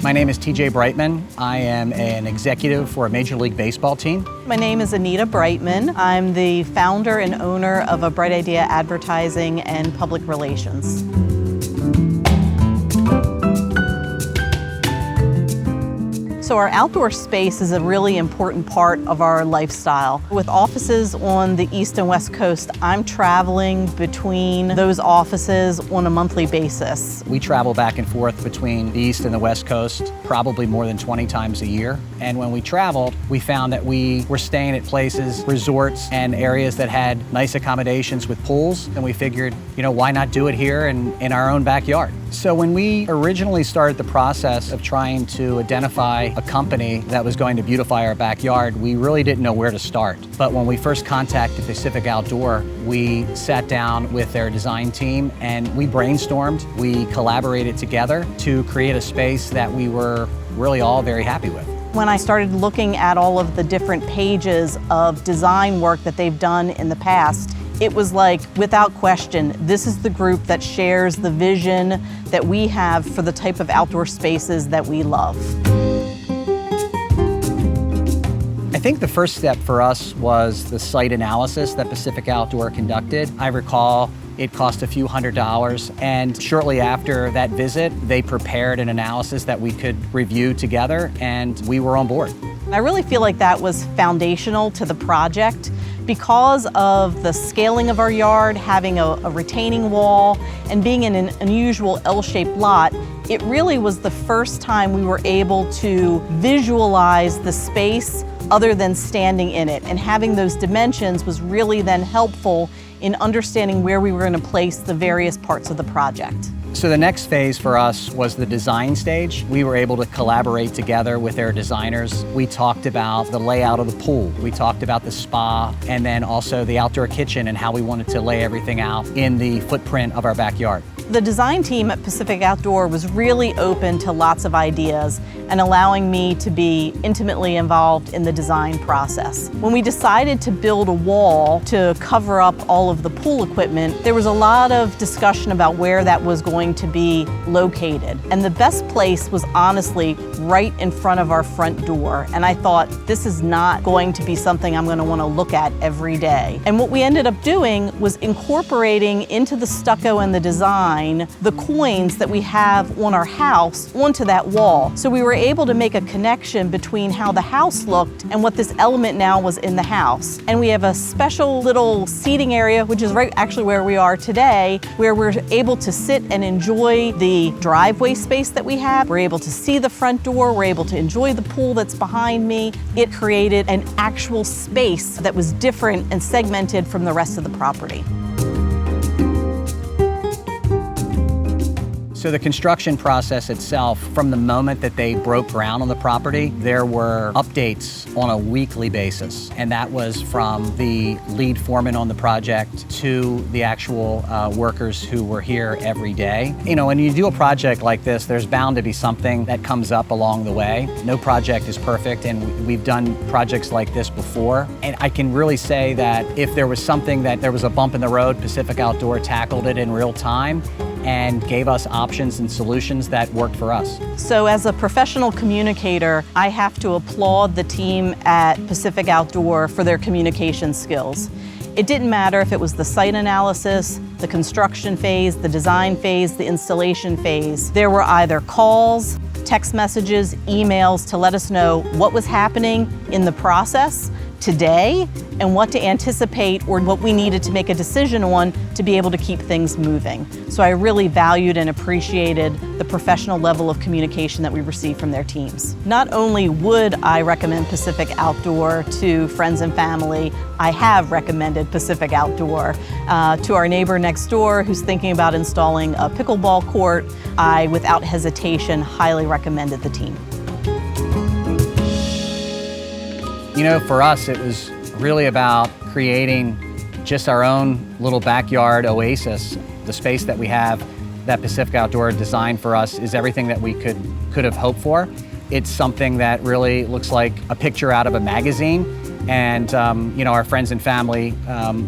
My name is Anita Brightman. I am an executive for a Major League Baseball team. My name is Anita Brightman. I'm the founder and owner of A Bright Idea Advertising and Public Relations. So our outdoor space is a really important part of our lifestyle. With offices on the East and West Coast, I'm traveling between those offices on a monthly basis. We travel back and forth between the East and the West Coast probably more than 20 times a year. And when we traveled, we found that we were staying at places, resorts, and areas that had nice accommodations with pools. And we figured, why not do it here in our own backyard? So when we originally started the process of trying to identify a company that was going to beautify our backyard, we really didn't know where to start. But when we first contacted Pacific Outdoor, we sat down with their design team and we brainstormed, we collaborated together to create a space that we were really all very happy with. When I started looking at all of the different pages of design work that they've done in the past, it was like, without question, this is the group that shares the vision that we have for the type of outdoor spaces that we love. I think the first step for us was the site analysis that Pacific Outdoor conducted. I recall it cost a few $100s, and shortly after that visit, they prepared an analysis that we could review together, and we were on board. I really feel like that was foundational to the project because of the scaling of our yard, having a retaining wall, and being in an unusual L-shaped lot. It really was the first time we were able to visualize the space other than standing in it, and having those dimensions was really then helpful in understanding where we were going to place the various parts of the project. So the next phase for us was the design stage. We were able to collaborate together with their designers. We talked about the layout of the pool. We talked about the spa, and then also the outdoor kitchen and how we wanted to lay everything out in the footprint of our backyard. The design team at Pacific Outdoor was really open to lots of ideas and allowing me to be intimately involved in the design process. When we decided to build a wall to cover up all of the pool equipment, there was a lot of discussion about where that was going to be located. And the best place was honestly right in front of our front door. And I thought, this is not going to be something I'm going to want to look at every day. And what we ended up doing was incorporating into the stucco and the design the coins that we have on our house onto that wall. So we were able to make a connection between how the house looked and what this element now was in the house. And we have a special little seating area, which is right actually where we are today, where we're able to sit and enjoy the driveway space that we have. We're able to see the front door. We're able to enjoy the pool that's behind me. It created an actual space that was different and segmented from the rest of the property. So the construction process itself, from the moment that they broke ground on the property, there were updates on a weekly basis. And that was from the lead foreman on the project to the actual workers who were here every day. When you do a project like this, there's bound to be something that comes up along the way. No project is perfect, and we've done projects like this before. And I can really say that if there was something that there was a bump in the road, Pacific Outdoor tackled it in real time and gave us options and solutions that worked for us. So as a professional communicator, I have to applaud the team at Pacific Outdoor for their communication skills. It didn't matter if it was the site analysis, the construction phase, the design phase, the installation phase. There were either calls, text messages, emails to let us know what was happening in the process today and what to anticipate or what we needed to make a decision on to be able to keep things moving. So I really valued and appreciated the professional level of communication that we received from their teams. Not only would I recommend Pacific Outdoor to friends and family, I have recommended Pacific Outdoor to our neighbor next door who's thinking about installing a pickleball court. I, without hesitation, highly recommended the team. For us, it was really about creating just our own little backyard oasis. The space that we have that Pacific Outdoor designed for us is everything that we could have hoped for. It's something that really looks like a picture out of a magazine, and our friends and family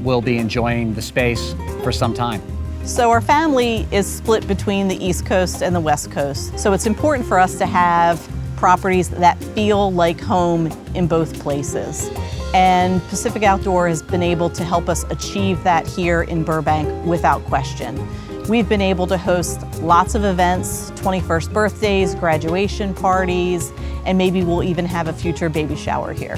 will be enjoying the space for some time. So our family is split between the East Coast and the West Coast. So it's important for us to have properties that feel like home in both places. And Pacific Outdoor has been able to help us achieve that here in Burbank without question. We've been able to host lots of events, 21st birthdays, graduation parties, and maybe we'll even have a future baby shower here.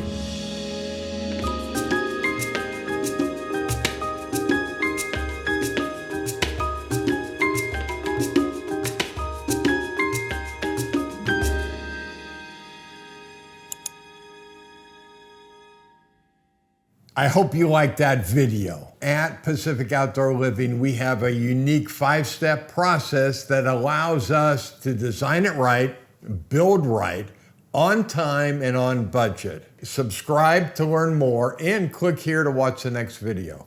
I hope you liked that video. At Pacific Outdoor Living, we have a unique 5-step process that allows us to design it right, build right, on time and on budget. Subscribe to learn more and click here to watch the next video.